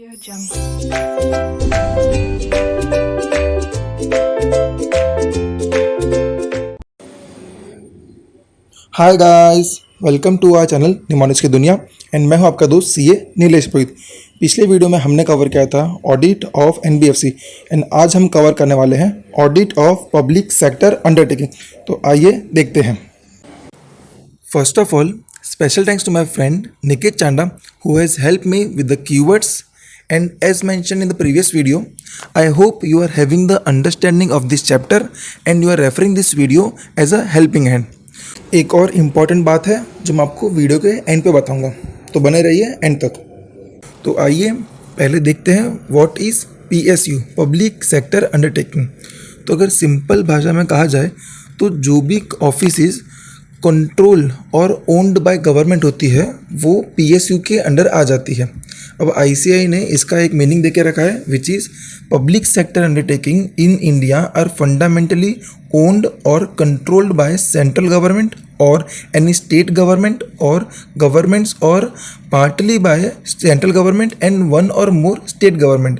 Audio Jungle. Hi guys, welcome to our channel mnemonics की दुनिया and मैं हूं आपका दोस्त सीए नीलेश पुरोहित। पिछले वीडियो में हमने कवर किया था ऑडिट ऑफ एनबीएफसी एंड आज हम कवर करने वाले हैं audit of public sector undertaking. तो आइए देखते हैं। First of all, special thanks to my friend Niket Chanda who has helped me with the keywords, and as mentioned in the previous video, I hope you are having the understanding of this chapter and you are referring this video as a helping hand. एक और important बात है जो मैं आपको video के and पे बताऊंगा, तो बने रहिए एंड तक। तो आइए पहले देखते हैं what is PSU, public sector undertaking. तो अगर सिंपल भाषा में कहा जाए तो जो भी ऑफिसेस कंट्रोल और ओन्ड बाय गवर्नमेंट होती है वो पीएसयू के अंडर आ जाती है। अब आईसीआई ने इसका एक मीनिंग देके रखा है which is public sector undertaking in India are fundamentally owned और कंट्रोल्ड बाय सेंट्रल गवर्नमेंट और एनी स्टेट गवर्नमेंट और गवर्नमेंट्स और partly by central government and one or more state government.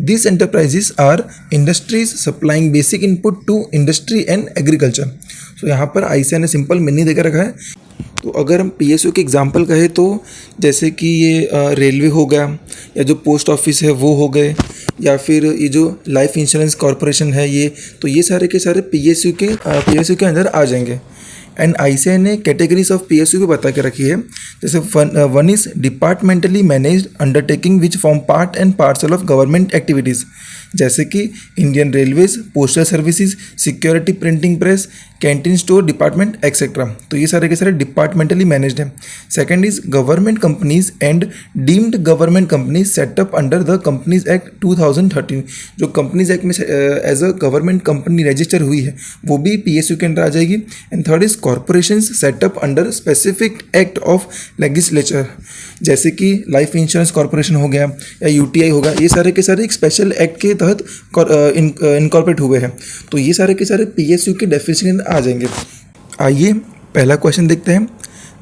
These enterprises are industries supplying basic input to industry and agriculture. So यहाँ पर ICI ने simple meaning देकर रखा है। तो अगर हम पीएसयू के एग्जांपल कहें तो जैसे कि ये रेलवे हो गया या जो पोस्ट ऑफिस है वो हो गए या फिर ये जो लाइफ इंश्योरेंस कॉरपोरेशन है ये, तो ये सारे के सारे पीएसयू के अंदर आ जाएंगे। एंड आईसीआई ने कैटेगरीज ऑफ पीएसयू भी बता के रखी है। जैसे one is departmentally managed undertaking which form part and parcel of government activities, जैसे कि Indian railways, postal services, security printing press, canteen store department etcetera. तो ये सारे के सारे डिपार्टमेंटली मैनेज्ड हैं। Second is government companies and deemed government companies setup under the companies act 2013। जो companies act में as a government company register हुई है वो भी पीएसयू के अंदर आ जाएगी। And third is corporations setup under specific act of legislature, जैसे कि लाइफ इंश्योरेंस कॉरपोरेशन हो गया या यूटीआई होगा, ये सारे के सारे एक स्पेशल एक्ट के तहत इनकॉर्पोरेट हुए हैं। तो ये सारे के सारे पीएसयू के डेफिनेशन आ जाएंगे। आइए पहला क्वेश्चन देखते हैं।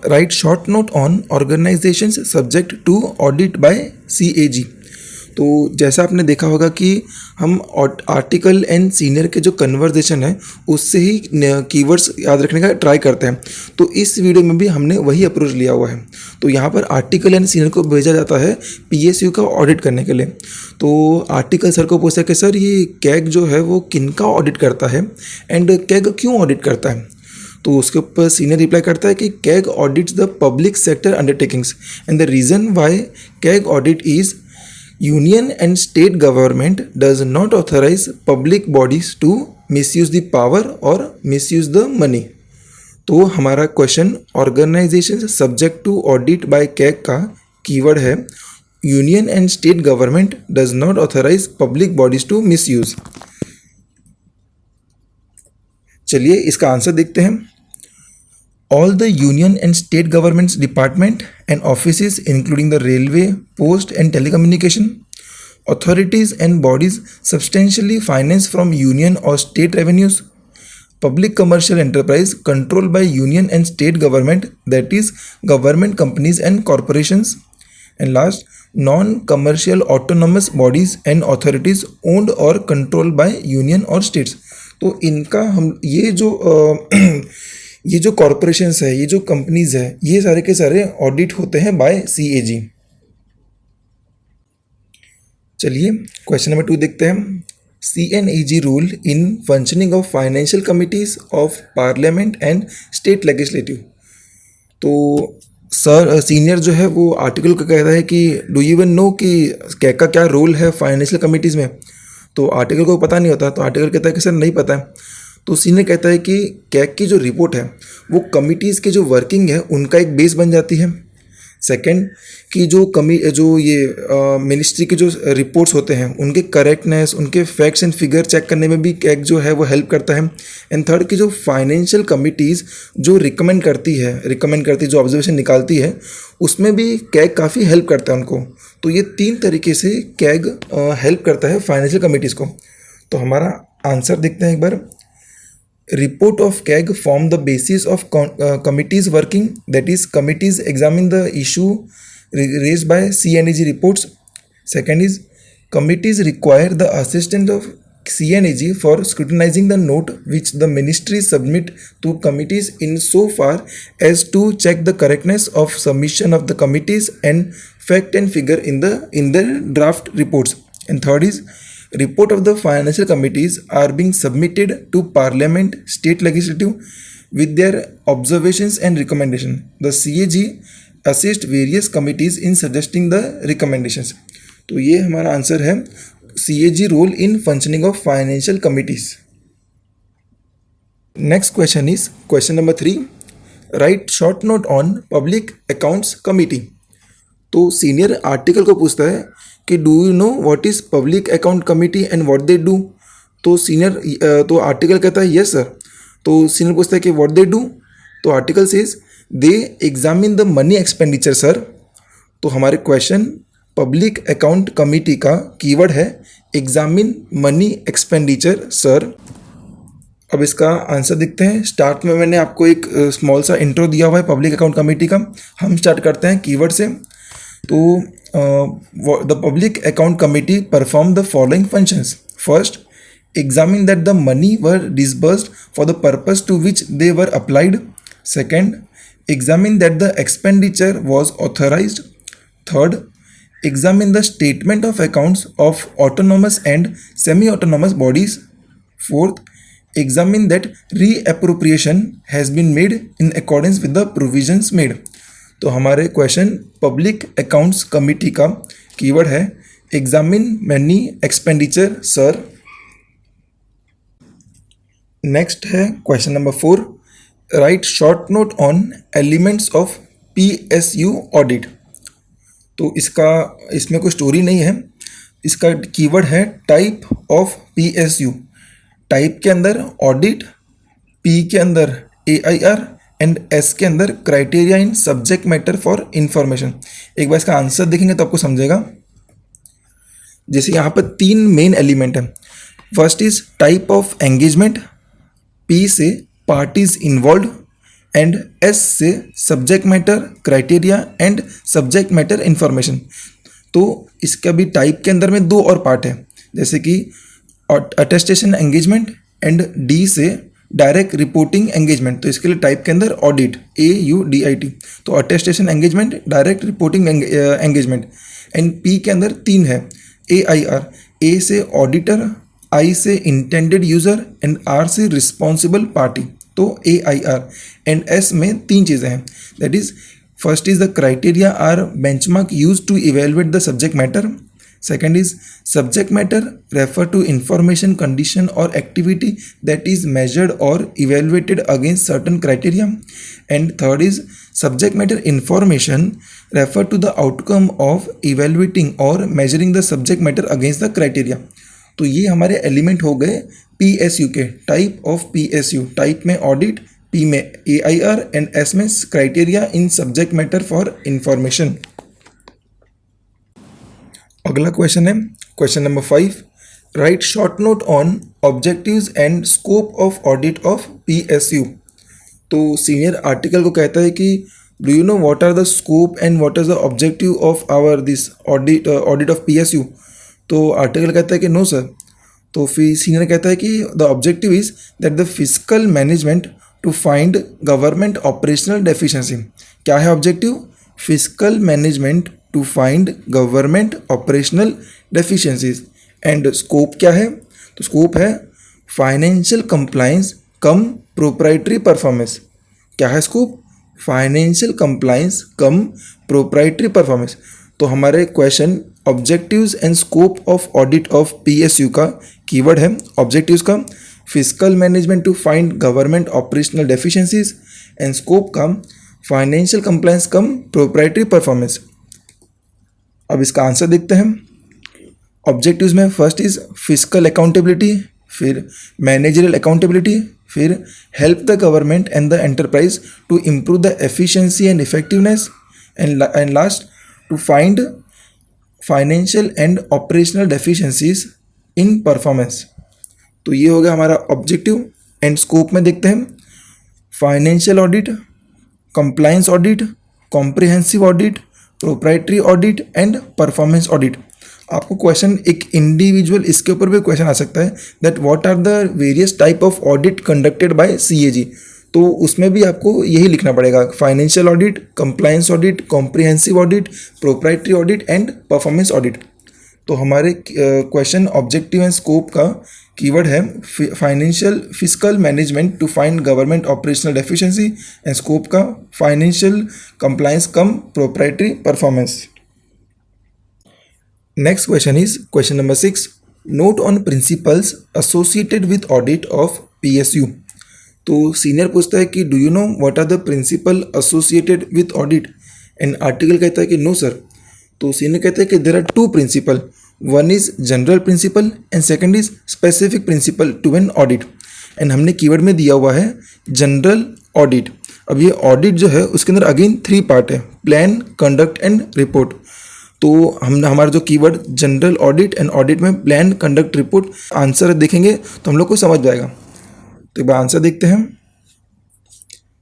Write short note on organisations subject to audit by CAG. तो जैसा आपने देखा होगा कि हम आर्टिकल एंड सीनियर के जो कन्वर्जेशन है उससे ही कीवर्ड्स याद रखने का ट्राई करते हैं। तो इस वीडियो में भी हमने वही अप्रोच लिया हुआ है। तो यहाँ पर आर्टिकल एंड सीनियर को भेजा जाता है पीएसयू का ऑडिट करने के लिए। तो आर्टिकल सर को पूछा कि सर ये कैग जो है वो किन का ऑडिट करता है एंड कैग क्यों ऑडिट करता है। तो उसके ऊपर सीनियर रिप्लाई करता है कि CAG audits the public sector undertakings and the reason why CAG audit is Union and state government does not authorize public bodies to misuse the power or misuse the money. तो हमारा question organisation subject to audit by CAG का keyword है union and state government does not authorise public bodies to misuse. चलिए इसका answer देखते हैं। All the union and state governments department and offices including the railway, post and telecommunication authorities and bodies substantially financed from union or state revenues, public commercial enterprise controlled by union and state government, that is government companies and corporations, and last non-commercial autonomous bodies and authorities owned or controlled by union or states। तो इनका हम ये जो corporations है, ये जो companies है, ये सारे के सारे ऑडिट होते हैं बाय सीएजी। चलिए क्वेश्चन नंबर 2 देखते हैं। C and AG rule in functioning of financial committees of parliament and state legislative. तो सर सीनियर जो है वो आर्टिकल को कहता है कि डू यू इवन नो कि कैग का क्या रोल है फाइनेंशियल कमिटीज़ में। तो आर्टिकल को पता नहीं होता, तो आर्टिकल कहता है कि सर नहीं पता है। तो सीनियर कहता है कि कैग की जो रिपोर्ट है वो कमिटीज़ की जो वर्किंग है उनका एक बेस बन जाती है। सेकंड कि जो ये मिनिस्ट्री के जो रिपोर्ट्स होते हैं उनके करेक्टनेस, उनके फैक्ट्स एंड फिगर चेक करने में भी कैग जो है वो हेल्प करता है। एंड थर्ड कि जो फाइनेंशियल कमिटीज़ जो रिकमेंड करती जो ऑब्जर्वेशन निकालती है उसमें भी कैग काफ़ी हेल्प करता है उनको। तो ये 3 तरीके से कैग हेल्प करता है फाइनेंशियल कमिटीज़ को। तो हमारा आंसर देखते हैं एक बार। Report of CAG form the basis of committees working, that is committees examine the issue raised by CNEG reports Second is committees require the assistance of CNAG for scrutinizing the note which the ministry submit to committees in so far as to check the correctness of submission of the committees and fact and figure in the draft reports. And third is report of the financial committees are being submitted to Parliament, state legislative with their observations and recommendation. The CAG assist various committees in suggesting the recommendations. तो ये हमारा answer है CAG role in functioning of financial committees. Next question is question number 3. Write short note on public accounts committee. तो senior article को पूछता है कि do you know what is public account committee and what they do. तो senior तो article कहता है yes sir. तो सीनियर पूछता है कि व्हाट दे डू. तो article says they examine the money expenditure sir. तो हमारे क्वेश्चन पब्लिक अकाउंट कमिटी का कीवर्ड है एग्जामिन मनी एक्सपेंडिचर सर. अब इसका आंसर देखते हैं. स्टार्ट में मैंने आपको एक स्मॉल सा इंट्रो दिया हुआ है पब्लिक अकाउंट कमिटी का. हम स्टार्ट करते हैं कीवर्ड से. तो the public account committee perform the following functions. First, examine that the money were disbursed for the purpose to which they were applied. Second, examine that the expenditure was authorised. Third, examine the statement of accounts of autonomous and semi-autonomous bodies. Fourth, examine that reappropriation has been made in accordance with the provisions made. तो हमारे question public accounts committee का keyword है examine money expenditure sir. Next है question number 4. Write short note on elements of PSU audit. तो इसमें कोई story नहीं है. इसका कीवर्ड है टाइप ऑफ PSU. टाइप के अंदर ऑडिट, P के अंदर AIR एंड S के अंदर criteria in subject matter for information. एक बार इसका आंसर देखेंगे तो आपको समझेगा. जैसे यहाँ पर 3 मेन एलिमेंट है. First is type of engagement, P से पार्टीज इन्वॉल्व एंड S से subject matter criteria and subject matter information. तो इसका भी टाइप के अंदर में 2 और पार्ट है. जैसे कि अटेस्टेशन एंगेजमेंट एंड D से डायरेक्ट रिपोर्टिंग एंगेजमेंट. तो इसके लिए टाइप के अंदर ऑडिट AUDIT. तो attestation engagement, direct reporting engagement. And P के अंदर 3 है. AIR, A से ऑडिटर, I से इंटेंडेड यूजर एंड R से रिस्पॉन्सिबल पार्टी. तो AIR एंड S में 3 चीज़ें हैं. That is first is the criteria are benchmark use to evaluate the subject matter. Second is subject matter refer to information condition और activity that is measured और evaluated against certain criteria. And third is subject matter information refer to the outcome of evaluating और measuring the subject matter against the criteria. तो ये हमारे element हो गए PSU के. Type of PSU. Type में audit, P में AIR and S में criteria in subject matter for information. अगला क्वेश्चन है question number 5. Write short note on objectives and scope of audit of PSU. तो senior article को कहता है कि do you know what are the scope and what is the objective of our this audit of PSU. तो article कहता है कि no sir. तो फिर सीनियर कहता है कि the objective is that the physical management to find government operational deficiency. क्या है objective? Physical management to find government operational deficiencies. And scope क्या है? तो स्कोप है financial compliance cum proprietary performance. क्या है scope? Financial compliance cum proprietary performance. तो हमारे question objectives and scope of audit of PSU का कीवर्ड है ऑब्जेक्टिव्स का physical management to find government operational deficiencies and scope का financial compliance cum proprietary performance. अब इसका आंसर देखते हैं. ऑब्जेक्टिव्स में फर्स्ट इज फिजिकल अकाउंटेबिलिटी, फिर मैनेजरियल अकाउंटेबिलिटी, फिर help the government and the enterprise to improve the efficiency and effectiveness and last to find financial and operational deficiencies in performance. तो ये हो गया हमारा ऑब्जेक्टिव. एंड स्कोप में देखते हैं financial audit, compliance audit, comprehensive audit, proprietary audit and performance audit. आपको question एक इंडिविजुअल इसके ऊपर भी क्वेश्चन आ सकता है that what are the various type of audit conducted by CAG. तो उसमें भी आपको यही लिखना पड़ेगा, financial audit, compliance audit, comprehensive audit, proprietary audit and performance audit. तो हमारे क्वेश्चन ऑब्जेक्टिव एंड स्कोप का कीवर्ड है financial fiscal management to find government operational efficiency, and scope का financial compliance cum proprietary performance. Next question is question number 6, note on principles associated with audit of PSU. तो senior पूछता है कि do you know what are the principle associated with audit, and article कहता है कि no sir. तो senior कहता है कि there are two principle, one is general principle and second is specific principle to an audit, and हमने keyword में दिया हुआ है जनरल ऑडिट। अब ये ऑडिट जो है उसके अंदर अगेन 3 पार्ट है, प्लान, कंडक्ट एंड रिपोर्ट। तो हम हमारा जो keyword general audit and audit में प्लान, कंडक्ट, रिपोर्ट, आंसर देखेंगे तो हम लोग को समझ जाएगा। तो एक बार आंसर देखते हैं।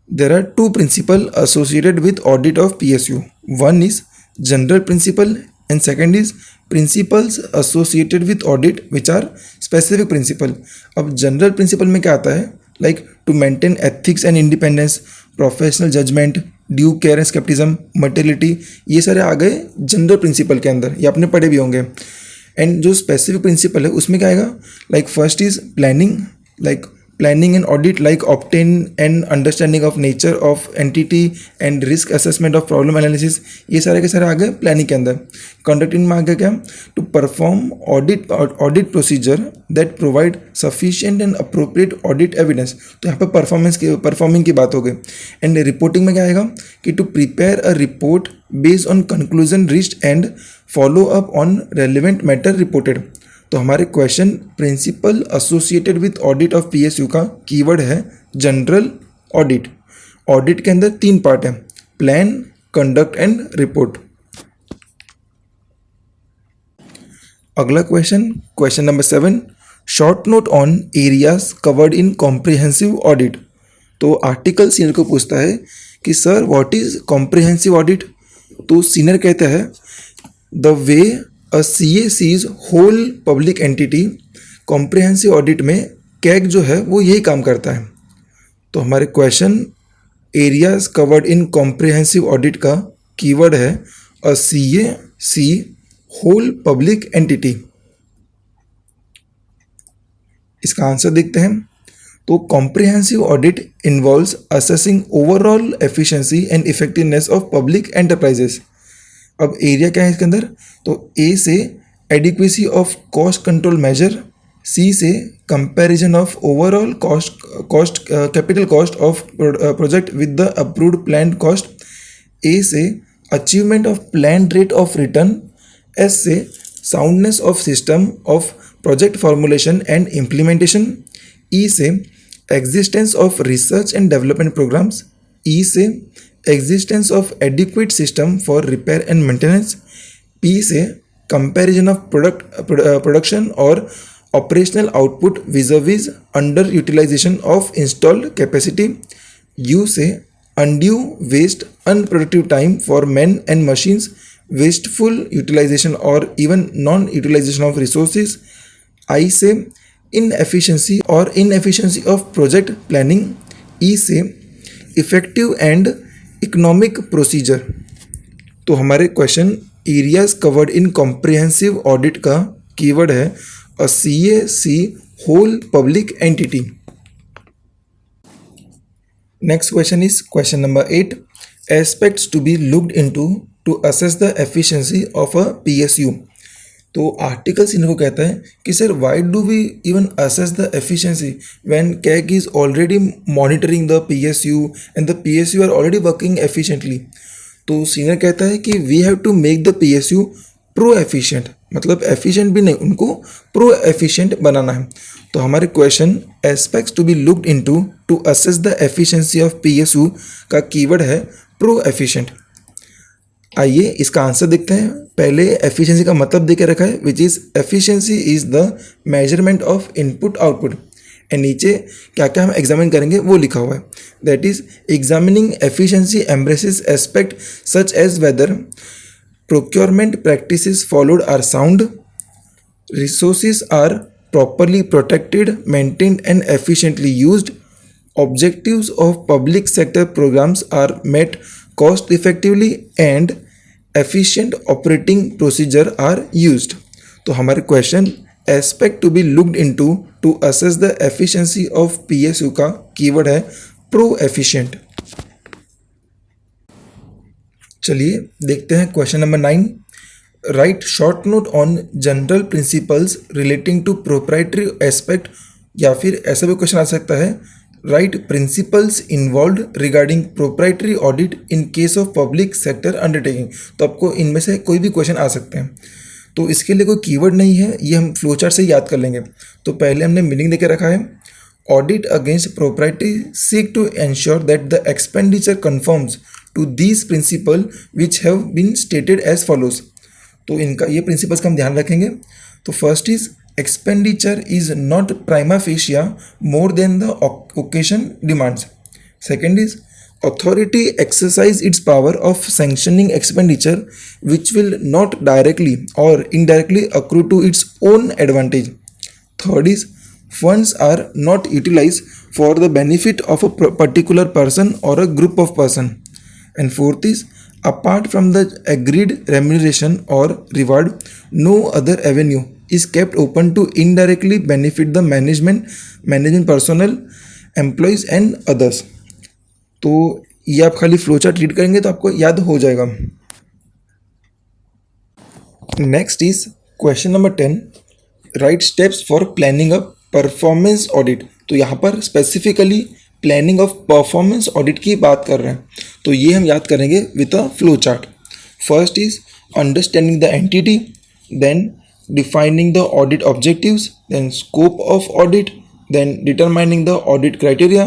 There are 2 principle associated with audit of PSU, one is general principle and second is principles associated with audit which are specific principle. अब जनरल प्रिंसिपल में क्या आता है, like to maintain ethics and independence, professional judgment, due care and scepticism, materiality, ये सारे आ गए general principle के अंदर, ये आपने पढ़े भी होंगे। एंड जो स्पेसिफिक प्रिंसिपल है उसमें क्या आएगा, like first is planning, like planning and audit like obtain an understanding of nature of entity and risk assessment of problem analysis, ये सारे के सारे आ गए प्लानिंग के अंदर। कंडक्टिंग में आ गया क्या, to perform audit procedure that provide sufficient and appropriate audit evidence, तो यहाँ पर परफॉर्मिंग की बात हो गई। एंड रिपोर्टिंग में क्या आएगा कि to prepare a report based on conclusion reached and follow up on relevant matter reported. तो हमारे question principle associated with audit of PSU का कीवर्ड है जनरल ऑडिट। ऑडिट के अंदर 3 पार्ट है, प्लान, कंडक्ट एंड रिपोर्ट। अगला क्वेश्चन, question number 7, short note on areas covered in comprehensive audit. तो आर्टिकल सीनियर को पूछता है कि sir what is comprehensive audit. तो सीनियर कहता है the way a CA seize whole public entity, comprehensive audit में कैग जो है वो यही काम करता है। तो हमारे question areas covered in comprehensive audit का कीवर्ड है a CA see whole public entity. इसका आंसर देखते हैं। तो comprehensive audit involves assessing overall efficiency and effectiveness of public enterprises. अब एरिया क्या है इसके अंदर, तो ए से adequacy of cost control measure, सी से comparison of overall cost capital cost of project with the approved plan cost, A से achievement of plan rate of return, S से soundness of system of project formulation and implementation, E से existence of research and development programmes, E से existence of adequate system for repair and maintenance, P से comparison of production और operational output vis under utilisation of installed capacity, U से undue waste unproductive time for man and machines, wasteful utilisation और even non utilisation of resources, I से inefficiency और inefficiency of project planning, E से effective and economic procedure. तो हमारे question areas covered in comprehensive audit का keyword है a CA see whole public entity. Next question is question number 8, aspects to be looked into to assess the efficiency of a PSU। तो article senior को कहता है कि sir why do we even assess the efficiency when CAG is already monitoring the PSU and the PSU are already working efficiently. तो senior कहता है कि we have to make the PSU pro efficient, मतलब efficient भी नहीं, उनको pro efficient बनाना है। तो हमारे question aspects to be looked into to assess the efficiency of PSU का कीवर्ड है प्रो एफिशिएंट। आइए इसका आंसर देखते हैं। पहले एफिशिएंसी का मतलब दे के रखा है which is efficiency is the measurement of input output, and नीचे क्या क्या हम एग्जामिन करेंगे वो लिखा हुआ है, that is examining efficiency embraces aspect such as whether procurement practices followed are sound, resources are properly protected, maintained and efficiently used, objectives of public sector programs are met cost effectively and efficient operating procedure are used. तो हमारे question aspect to be looked into to assess the efficiency of PSU का keyword है pro efficient. चलिए देखते हैं question number 9। Write short note on general principles relating to proprietary aspect, या फिर ऐसा भी क्वेश्चन आ सकता है write principles involve regarding proprietary audit in case of public sector undertaking. तो आपको इनमें से कोई भी क्वेश्चन आ सकते हैं। तो इसके लिए कोई कीवर्ड नहीं है, ये हम फ्लोचार्ट से याद कर लेंगे। तो पहले हमने मीनिंग देके रखा है, audit against proprietary seek to ensure that the expenditure conforms to these principle which have been stated as follows. तो इनका ये प्रिंसिपल्स का हम ध्यान रखेंगे। तो first is expenditure is not prima facie more than the occasion demands. Second is authority exercise its power of sanctioning expenditure which will not directly or indirectly accrue to its own advantage. Third is funds are not utilized for the benefit of a particular person or a group of person. And fourth is apart from the agreed remuneration or reward, no other avenue is kept open to indirectly benefit the management personnel, employees and others. तो ये आप खाली flowchart read करेंगे तो आपको याद हो जाएगा। Next is question number 10। Right steps for planning a performance audit. तो यहाँ पर specifically planning of performance audit की बात कर रहे हैं, तो ये हम याद करेंगे with a flowchart. First is understanding the entity, then defining the audit objectives, then scope of audit, then determining the audit criteria,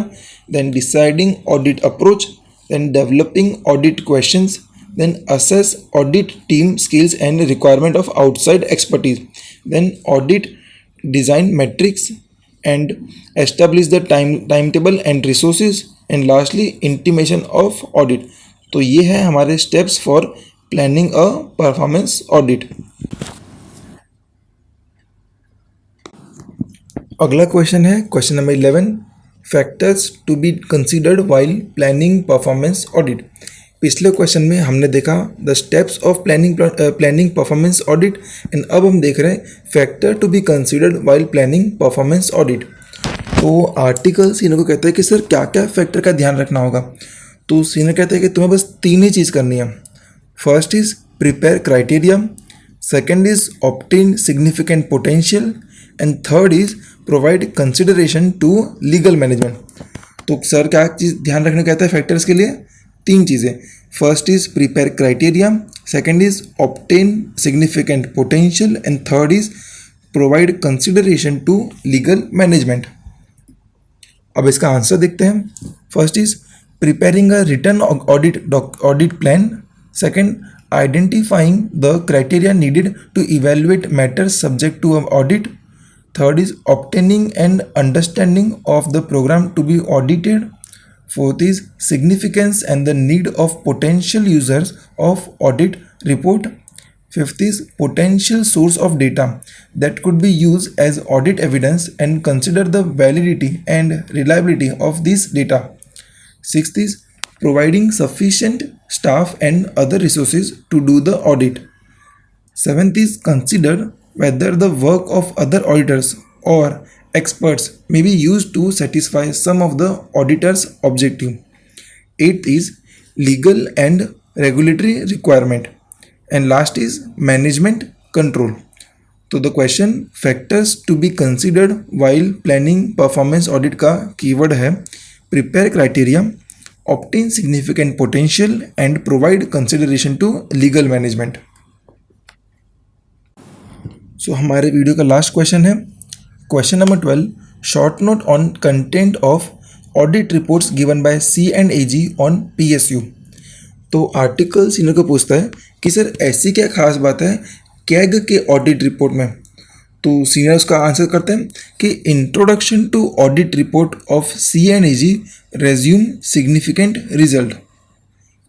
then deciding audit approach, then developing audit questions, then assess audit team skills and requirement of outside expertise, then audit design metrics and establish the timetable and resources, and lastly intimation of audit. तो ये है हमारे steps for planning a performance audit। अगला question है question number 11। Factors to be considered while planning performance audit. पिछले question में हमने देखा the steps of planning performance audit, and अब हम देख रहे हैं factor to be considered while planning performance audit. तो आर्टिकल सीनियर को कहते हैं कि सर क्या क्या फैक्टर का ध्यान रखना होगा। तो सीनियर कहते हैं कि तुम्हें बस 3 ही चीज़ करनी है। First is prepare criteria, second is obtain significant potential, and third is provide consideration to legal management. तो सर क्या चीज़ ध्यान रखने कहता है फैक्टर्स के लिए? 3 चीज़ें। First is prepare criteria, second is obtain significant potential, and third is provide consideration to legal management. अब इसका आंसर देखते हैं। First is preparing a return audit plan, second identifying the criteria needed to evaluate matters subject to an audit, third is obtaining and understanding of the program to be audited, fourth is significance and the need of potential users of audit report, fifth is potential source of data that could be used as audit evidence and consider the validity and reliability of this data, sixth is providing sufficient staff and other resources to do the audit. Seventh is consider whether the work of other auditors or experts may be used to satisfy some of the auditor's objective. Eighth is legal and regulatory requirement. And last is management control. So the question factors to be considered while planning performance audit का keyword है prepare criteria, obtain significant potential and provide consideration to legal management. So हमारे video का last question है question number 12। Short note on content of audit reports given by C&AG on PSU। तो article senior को पूछता है कि sir ऐसी क्या खास बात है कैग के ऑडिट रिपोर्ट में। तो सीनियर उसका आंसर करते हैं कि introduction to audit report of C&AG resume significant result.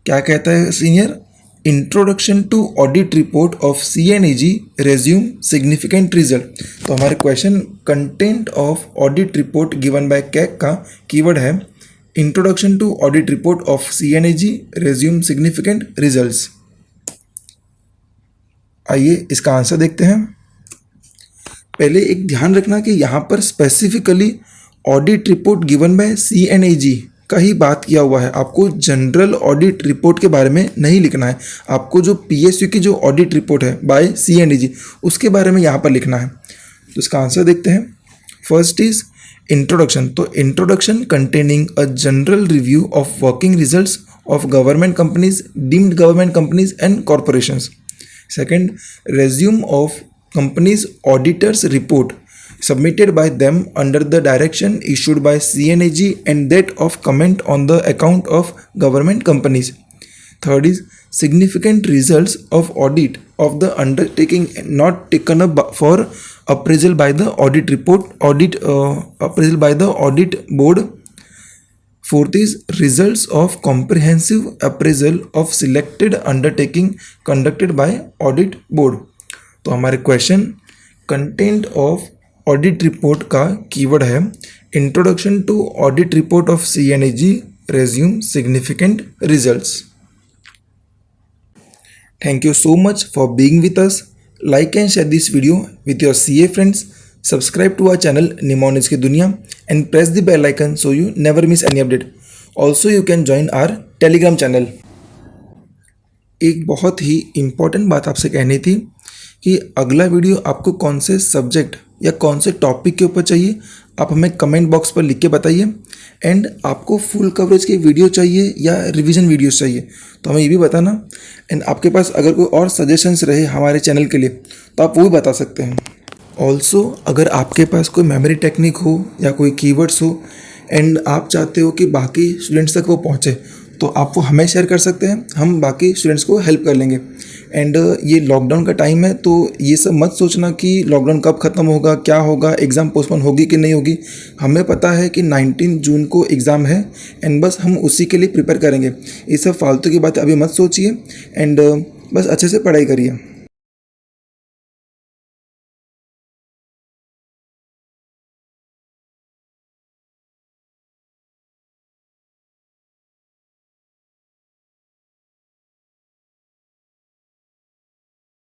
क्या कहता है senior? Introduction to audit report of CNAG resume significant result. तो हमारे question content of audit report given by CAG का कीवर्ड है introduction to audit report of CNAG resume significant results. आइए इसका answer देखते हैं। पहले एक ध्यान रखना कि यहाँ पर specifically audit report given bye CNAG का ही बात किया हुआ है। आपको जनरल ऑडिट रिपोर्ट के बारे में नहीं लिखना है, आपको जो PSU की जो ऑडिट रिपोर्ट है बाय CNAG उसके बारे में यहाँ पर लिखना है। तो इसका आंसर देखते हैं। First is introduction. तो introduction containing a general review of working results of government companies, deemed government companies and corporations. Second, resume of companies auditors report submitted by them under the direction issued by CNAG and that of comment on the account of government companies. Third is significant results of audit of the undertaking not taken up for appraisal by the appraisal by the audit board. Fourth is results of comprehensive appraisal of selected undertaking conducted by audit board. तो हमारे question content of audit report का keyword है introduction to audit report of CNAG resume significant results. Thank you so much for being with us. Like and share this video with your CA friends. Subscribe to our channel mnemonics की दुनिया and press the bell icon so you never miss any update. Also you can join our Telegram channel. एक बहुत ही important बात आपसे कहनी थी कि अगला वीडियो आपको कौन से सब्जेक्ट या कौन से टॉपिक के ऊपर चाहिए, आप हमें कमेंट बॉक्स पर लिख के बताइए। एंड आपको फुल कवरेज के वीडियो चाहिए या रिवीजन वीडियोस चाहिए तो हमें ये भी बताना। एंड आपके पास अगर कोई और सजेशंस रहे हमारे चैनल के लिए तो आप वो भी बता सकते हैं। ऑल्सो अगर आपके पास कोई मेमोरी टेक्निक हो या कोई कीवर्ड्स हो एंड आप चाहते हो कि बाकी स्टूडेंट्स तक वो पहुँचे तो आप वो हमें शेयर कर सकते हैं, हम बाकी स्टूडेंट्स को हेल्प कर लेंगे। एंड ये लॉकडाउन का टाइम है तो ये सब मत सोचना कि लॉकडाउन कब ख़त्म होगा, क्या होगा, एग्ज़ाम पोस्टपोन होगी कि नहीं होगी। हमें पता है कि 19 जून को एग्ज़ाम है एंड बस हम उसी के लिए प्रिपेयर करेंगे। ये सब फालतू की बातें अभी मत सोचिए एंड बस अच्छे से पढ़ाई करिए।